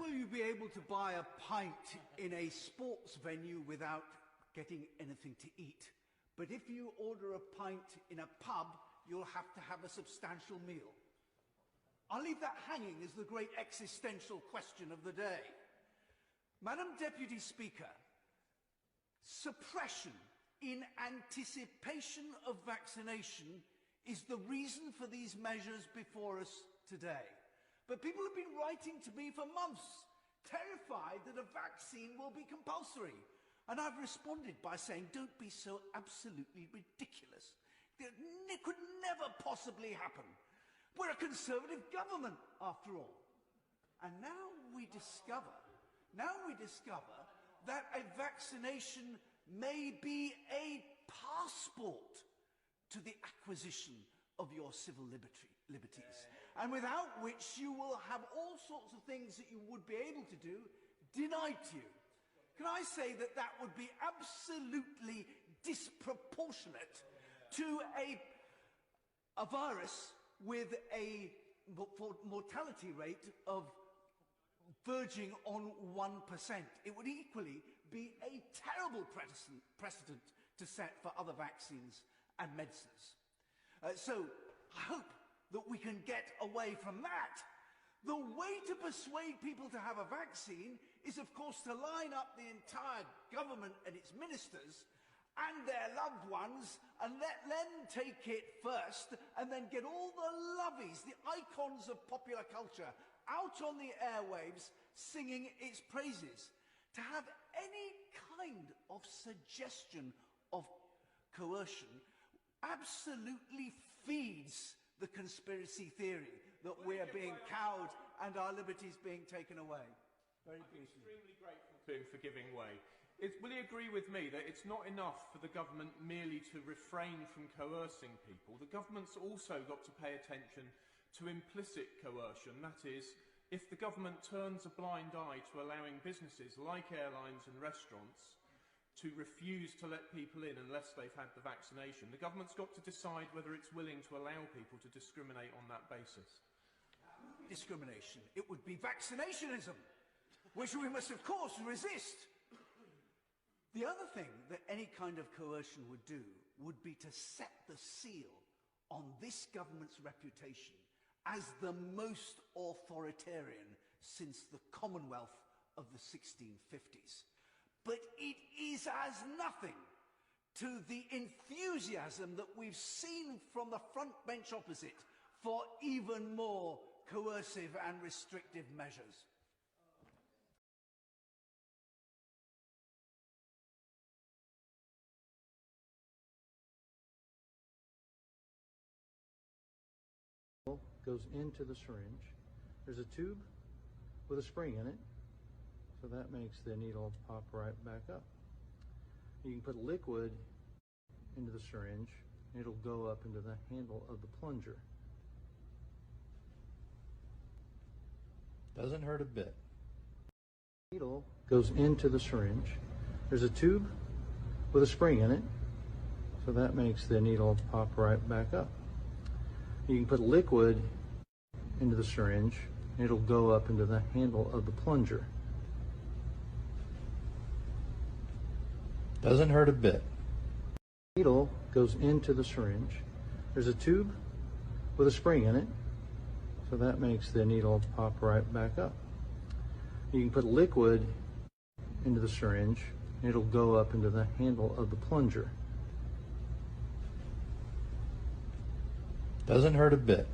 will you be able to buy a pint in a sports venue without getting anything to eat? But if you order a pint in a pub, you'll have to have a substantial meal. I'll leave that hanging as the great existential question of the day. Madam Deputy Speaker, suppression in anticipation of vaccination is the reason for these measures before us today. But people have been writing to me for months, terrified that a vaccine will be compulsory. And I've responded by saying, don't be so absolutely ridiculous. It could never possibly happen. We're a Conservative government, after all. And now we discover that a vaccination may be a passport to the acquisition of your civil liberties, and without which you will have all sorts of things that you would be able to do denied to you. Can I say that that would be absolutely disproportionate to a virus with a mortality rate of verging on 1%. It would equally be a terrible precedent to set for other vaccines and medicines. So I hope that we can get away from that. The way to persuade people to have a vaccine is, of course, to line up the entire government and its ministers and their loved ones and let them take it first, and then get all the lovies, the icons of popular culture, out on the airwaves singing its praises. To have any kind of suggestion of coercion absolutely feeds the conspiracy theory that we are being cowed and our liberties being taken away. Very briefly. I'm extremely grateful to him for giving way. Will he agree with me that it's not enough for the government merely to refrain from coercing people? The government's also got to pay attention to implicit coercion. That is, if the government turns a blind eye to allowing businesses like airlines and restaurants to refuse to let people in unless they've had the vaccination, the government's got to decide whether it's willing to allow people to discriminate on that basis. Discrimination. It would be vaccinationism, which we must, of course, resist. The other thing that any kind of coercion would do would be to set the seal on this government's reputation as the most authoritarian since the Commonwealth of the 1650s. But it is as nothing to the enthusiasm that we've seen from the front bench opposite for even more coercive and restrictive measures. Goes into the syringe. There's a tube with a spring in it, so that makes the needle pop right back up. You can put liquid into the syringe, and it'll go up into the handle of the plunger. Doesn't hurt a bit. Needle goes into the syringe. There's a tube with a spring in it, so that makes the needle pop right back up. You can put liquid into the syringe, and it'll go up into the handle of the plunger. Doesn't hurt a bit. Needle goes into the syringe. There's a tube with a spring in it, so that makes the needle pop right back up. You can put liquid into the syringe, and it'll go up into the handle of the plunger. Doesn't hurt a bit.